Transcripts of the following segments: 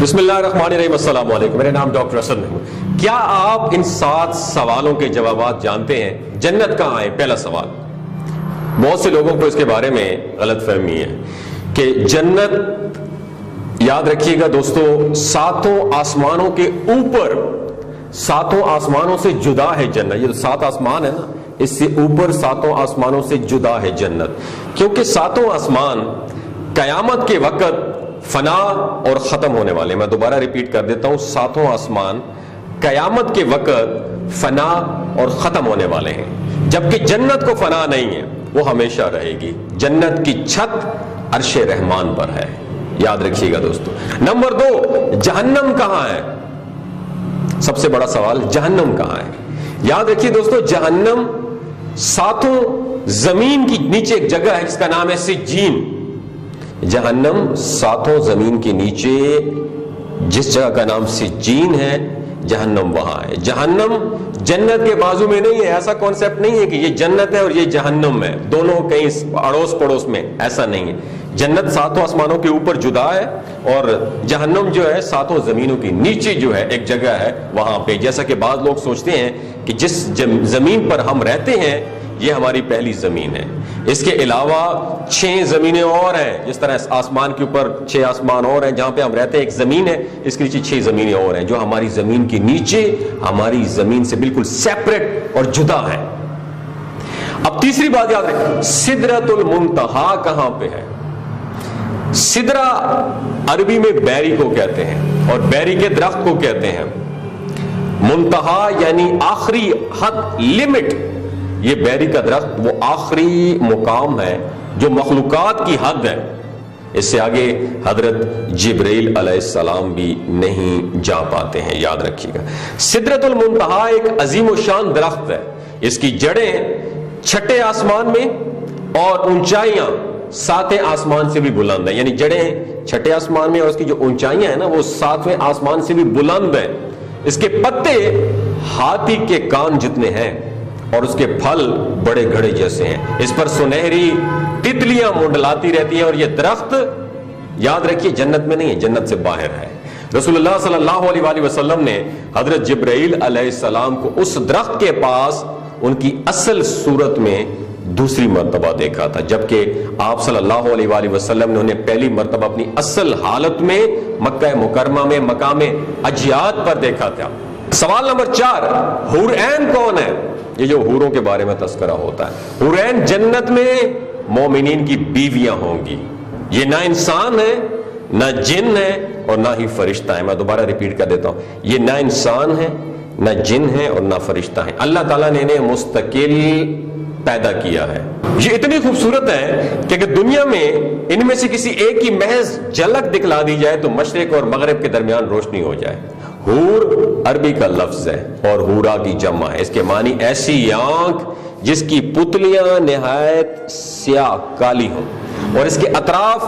بسم اللہ الرحمن الرحیم، السلام علیکم۔ میرا نام ڈاکٹر اسد محمود۔ کیا آپ ان 7 سوالوں کے جوابات جانتے ہیں؟ جنت کہاں ہے؟ پہلا سوال۔ بہت سے لوگوں کو اس کے بارے میں غلط فہمی ہے کہ جنت، یاد رکھیے گا دوستو، 7 آسمانوں کے اوپر، 7 آسمانوں سے جدا ہے جنت۔ یہ 7 آسمان ہے نا، اس سے اوپر 7 آسمانوں سے جدا ہے جنت، کیونکہ 7 آسمان قیامت کے وقت فنا اور ختم ہونے والے۔ میں دوبارہ ریپیٹ کر دیتا ہوں، 7 آسمان قیامت کے وقت فنا اور ختم ہونے والے ہیں، جبکہ جنت کو فنا نہیں ہے، وہ ہمیشہ رہے گی۔ جنت کی چھت عرش رحمان پر ہے، یاد رکھیے گا دوستو۔ نمبر 2، جہنم کہاں ہے؟ سب سے بڑا سوال، جہنم کہاں ہے؟ یاد رکھیے دوستو، جہنم 7 زمین کی نیچے ایک جگہ ہے جس کا نام ہے سجین۔ جہنم 7 زمین کے نیچے جس جگہ کا نام سجین ہے، جہنم وہاں ہے۔ جہنم جنت کے بازو میں نہیں ہے، ایسا کانسیپٹ نہیں ہے کہ یہ جنت ہے اور یہ جہنم ہے، دونوں کہیں اڑوس پڑوس میں، ایسا نہیں ہے۔ جنت 7 آسمانوں کے اوپر جدا ہے، اور جہنم جو ہے 7 زمینوں کے نیچے جو ہے ایک جگہ ہے وہاں پہ۔ جیسا کہ بعض لوگ سوچتے ہیں کہ جس زمین پر ہم رہتے ہیں یہ ہماری پہلی زمین ہے، اس کے علاوہ 6 زمینیں اور ہیں، جس طرح آسمان کے اوپر 6 آسمان اور ہیں جہاں پہ ہم رہتے ہیں، ایک زمین ہے، اس کے نیچے 6 زمینیں اور ہیں جو ہماری زمین کے نیچے ہماری زمین سے بالکل سیپریٹ اور جدا ہے۔ اب تیسری بات یاد رکھیں، سدرۃ المنتہا کہاں پہ ہے؟ سدرہ عربی میں بیری کو کہتے ہیں اور بیری کے درخت کو کہتے ہیں۔ منتہا یعنی آخری حد، لمٹ۔ یہ بیری کا درخت وہ آخری مقام ہے جو مخلوقات کی حد ہے، اس سے آگے حضرت جبرائیل علیہ السلام بھی نہیں جا پاتے ہیں، یاد رکھیے گا۔ سدرۃ المنتہا ایک عظیم و شان درخت ہے، اس کی جڑیں 6 آسمان میں اور اونچائیاں 7 آسمان سے بھی بلند ہیں، یعنی جڑیں 6 آسمان میں اور اس کی جو اونچائیاں ہیں نا وہ 7ویں آسمان سے بھی بلند ہیں۔ اس کے پتے ہاتھی کے کان جتنے ہیں اور اس کے پھل بڑے گھڑے جیسے ہیں، اس پر سنہری تتلیاں منڈلاتی رہتی ہیں، اور یہ درخت یاد رکھیے جنت میں نہیں ہے، جنت سے باہر ہے۔ رسول اللہ صلی اللہ علیہ وآلہ وسلم نے حضرت جبرائیل علیہ السلام کو اس درخت کے پاس ان کی اصل صورت میں دوسری مرتبہ دیکھا تھا، جبکہ آپ صلی اللہ علیہ وآلہ وسلم نے انہیں پہلی مرتبہ اپنی اصل حالت میں مکہ مکرمہ میں مقام اجیاد پر دیکھا تھا۔ سوال نمبر 4، حور عین کون ہے؟ یہ جو حوروں کے بارے میں تذکرہ ہوتا ہے، حور عین جنت میں مومنین کی بیویاں ہوں گی۔ یہ نہ انسان ہے، نہ جن ہے اور نہ ہی فرشتہ ہے۔ میں دوبارہ ریپیٹ کر دیتا ہوں، یہ نہ انسان ہے، نہ جن ہے اور نہ فرشتہ ہے۔ اللہ تعالیٰ نے انہیں مستقل پیدا کیا ہے۔ یہ اتنی خوبصورت ہے کہ اگر دنیا میں ان میں سے کسی ایک کی محض جھلک دکھلا دی جائے تو مشرق اور مغرب کے درمیان روشنی ہو جائے۔ حور عربی کا لفظ ہے اور حورا کی جمع ہے، اس کے معنی ایسی آنکھ جس کی پتلیاں نہایت سیاہ کالی ہوں اور اس کے اطراف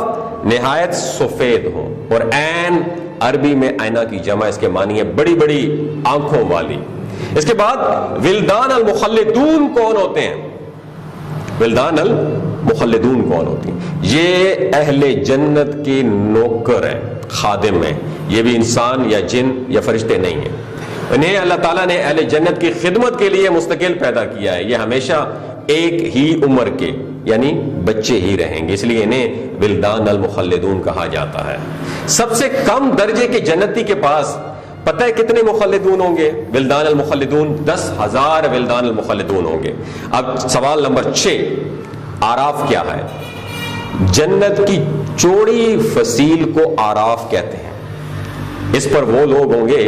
نہایت سفید ہوں، اور عین عربی میں آئینہ کی جمع، اس کے معنی ہے بڑی بڑی آنکھوں والی۔ اس کے بعد ولدان المخلدون کون ہوتے ہیں؟ ولدان المخلدون کون ہوتی ہیں؟ یہ اہل جنت کے نوکر ہیں، خادم ہیں، یہ بھی انسان یا جن یا فرشتے نہیں ہیں۔ انہیں اللہ تعالیٰ نے اہل جنت کی خدمت کے لیے مستقل پیدا کیا ہے، یہ ہمیشہ ایک ہی عمر کے یعنی بچے ہی رہیں گے، اس لیے انہیں ولدان المخلدون کہا جاتا ہے۔ سب سے کم درجے کے جنتی کے پاس پتہ ہے کتنے مخلدون ہوں گے؟ ولدان المخلدون 10,000 ولدان المخلدون ہوں گے۔ اب سوال نمبر 6، آراف کیا ہے؟ جنت کی چوڑی فصیل کو آراف کہتے ہیں۔ اس پر وہ لوگ ہوں گے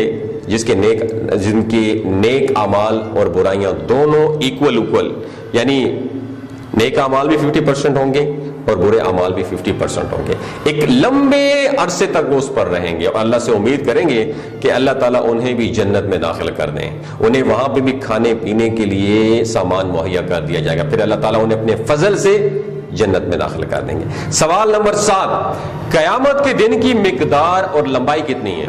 جن کی نیک اعمال اور برائیاں دونوں ایکول، یعنی نیک اعمال بھی 50% ہوں گے اور برے اعمال بھی 50% ہوں گے۔ ایک لمبے عرصے تک وہ اس پر رہیں گے اور اللہ سے امید کریں گے کہ اللہ تعالیٰ انہیں بھی جنت میں داخل کر دیں، انہیں وہاں پہ بھی کھانے پینے کے لیے سامان مہیا کر دیا جائے گا، پھر اللہ تعالیٰ انہیں اپنے فضل سے جنت میں داخل کر دیں گے۔ سوال نمبر 7، قیامت کے دن کی مقدار اور لمبائی کتنی ہے؟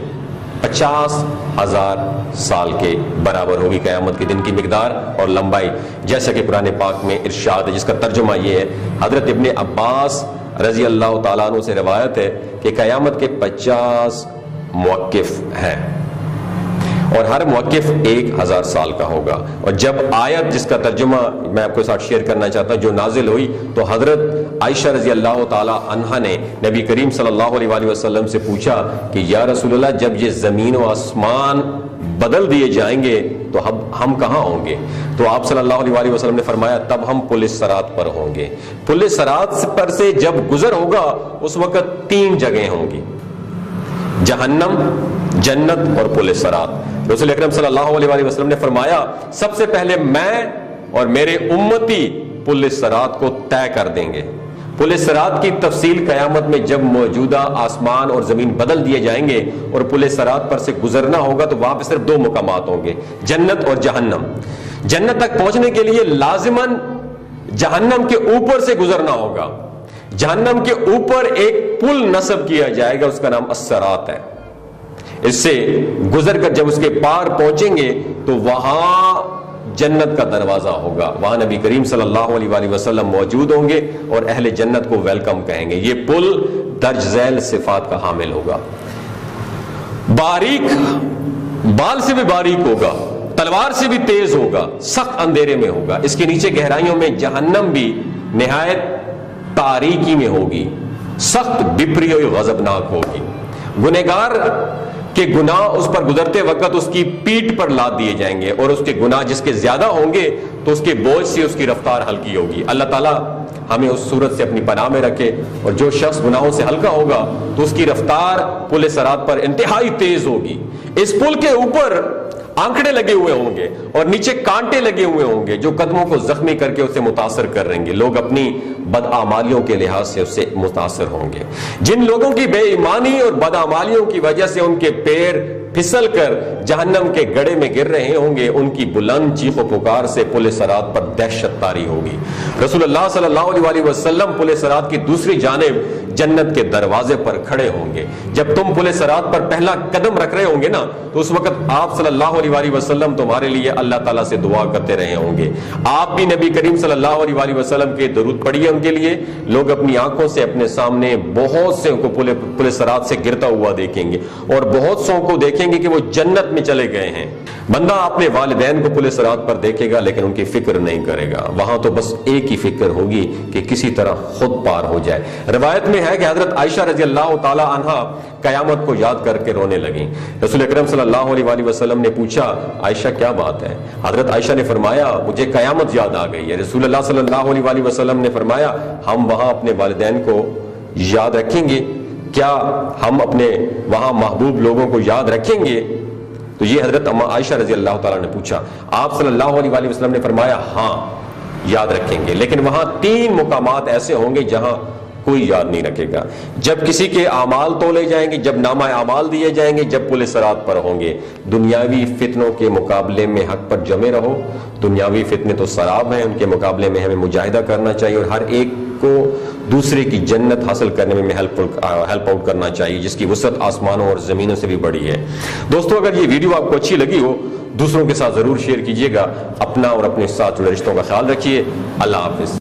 50,000 سال کے برابر ہوگی قیامت کے دن کی مقدار اور لمبائی، جیسا کہ قرآن پاک میں ارشاد ہے، جس کا ترجمہ یہ ہے۔ حضرت ابن عباس رضی اللہ تعالیٰ عنہ سے روایت ہے کہ قیامت کے 50 موقف ہے اور ہر موقف 1000 سال کا ہوگا. اور جب آیت جس کا ترجمہ میں آپ کے ساتھ شیئر کرنا چاہتا ہوں جو نازل ہوئی تو حضرت عائشہ رضی اللہ تعالی عنہا نے نبی کریم صلی اللہ علیہ وآلہ وسلم سے پوچھا کہ یا رسول اللہ جب یہ زمین و آسمان بدل دیے جائیں گے تو ہم کہاں ہوں گے؟ تو آپ صلی اللہ علیہ وآلہ وسلم نے فرمایا تب ہم پل صراط پر ہوں گے. پل صراط پر سے جب گزر ہوگا اس وقت 3 جگہیں ہوں گی، جہنم، جنت اور پل صراط. رسول اکرم صلی اللہ علیہ وآلہ وسلم نے فرمایا سب سے پہلے میں اور میرے امتی پل صراط کو طے کر دیں گے. پل صراط کی تفصیل قیامت میں جب موجودہ آسمان اور زمین بدل دیے جائیں گے اور پل صراط پر سے گزرنا ہوگا تو وہاں پہ صرف 2 مقامات ہوں گے، جنت اور جہنم. جنت تک پہنچنے کے لیے لازماً جہنم کے اوپر سے گزرنا ہوگا. جہنم کے اوپر ایک پل نصب کیا جائے گا، اس کا نام الصراط ہے. اس سے گزر کر جب اس کے پار پہنچیں گے تو وہاں جنت کا دروازہ ہوگا، وہاں نبی کریم صلی اللہ علیہ وآلہ وسلم موجود ہوں گے اور اہل جنت کو ویلکم کہیں گے. یہ پل درج ذیل صفات کا حامل ہوگا، باریک، بال سے بھی باریک ہوگا، تلوار سے بھی تیز ہوگا، سخت اندھیرے میں ہوگا. اس کے نیچے گہرائیوں میں جہنم بھی نہایت تاریکی میں ہوگی، سخت بپری و غضبناک ہوگی. گنہگار کے گناہ اس پر گزرتے وقت اس کی پیٹھ پر لاد دیے جائیں گے اور اس کے گناہ جس کے زیادہ ہوں گے تو اس کے بوجھ سے اس کی رفتار ہلکی ہوگی. اللہ تعالیٰ ہمیں اس صورت سے اپنی پناہ میں رکھے. اور جو شخص گناہوں سے ہلکا ہوگا تو اس کی رفتار پل صراط پر انتہائی تیز ہوگی. اس پل کے اوپر آنکڑے لگے ہوئے ہوں گے اور نیچے کانٹے لگے ہوئے ہوں گے جو قدموں کو زخمی کر کے اسے متاثر کر رہیں گے. لوگ اپنی بدعمالیوں کے لحاظ سے اس سے متاثر ہوں گے. جن لوگوں کی بے ایمانی اور بدعمالیوں کی وجہ سے ان کے پیر پھسل کر جہنم کے گڑھے میں گر رہے ہوں گے ان کی بلند چیخ و پکار سے پل صراط پر دہشت طاری ہوگی. رسول اللہ صلی اللہ علیہ وآلہ وسلم پل صراط کی دوسری جانب جنت کے دروازے پر کھڑے ہوں گے. جب تم پل صراط پر پہلا قدم رکھ رہے ہوں گے نا تو اس وقت آپ صلی اللہ علیہ وآلہ وسلم تمہارے لیے اللہ تعالیٰ سے دعا کرتے رہے ہوں گے. آپ بھی نبی کریم صلی اللہ علیہ وآلہ وسلم کے درود پڑھیے ان کے لیے. لوگ اپنی آنکھوں سے اپنے سامنے بہت سے کو پل صراط سے گرتا ہوا دیکھیں گے اور بہت سو کو دیکھیں گے کہ وہ جنت میں چلے گئے ہیں. بندہ اپنے والدین کو پل صراط پر دیکھے گا لیکن ان کی فکر نہیں کرے گا. وہاں تو بس ایک ہی فکر ہوگی کہ کسی طرح خود پار ہو جائے. روایت میں ہے کہ حضرت عائشہ رضی اللہ تعالی عنہا قیامت کو یاد کر کے رونے لگیں. رسول اکرم صلی اللہ علیہ وآلہ وسلم نے پوچھا عائشہ کیا بات ہے؟ حضرت عائشہ نے فرمایا مجھے قیامت یاد آ گئی ہے. رسول اللہ صلی اللہ علیہ وآلہ وسلم نے فرمایا ہم وہاں اپنے والدین کو یاد رکھیں گے؟ کیا ہم اپنے وہاں محبوب لوگوں کو یاد رکھیں گے؟ تو یہ حضرت عائشہ رضی اللہ تعالیٰ نے پوچھا. آپ صلی اللہ علیہ وآلہ وسلم نے فرمایا ہاں یاد رکھیں گے، لیکن وہاں 3 مقامات ایسے ہوں گے جہاں کوئی یاد نہیں رکھے گا. جب کسی کے اعمال تولے جائیں گے، جب نامہ اعمال دیے جائیں گے، جب پل صراط پر ہوں گے. دنیاوی فتنوں کے مقابلے میں حق پر جمے رہو. دنیاوی فتنے تو سراب ہیں، ان کے مقابلے میں ہمیں مجاہدہ کرنا چاہیے اور ہر ایک کو دوسرے کی جنت حاصل کرنے میں ہیلپ آؤٹ کرنا چاہیے جس کی وسعت آسمانوں اور زمینوں سے بھی بڑی ہے. دوستو اگر یہ ویڈیو آپ کو اچھی لگی ہو دوسروں کے ساتھ ضرور شیئر کیجیے گا. اپنا اور اپنے ساتھ جڑے رشتوں کا خیال رکھیے. اللہ حافظ.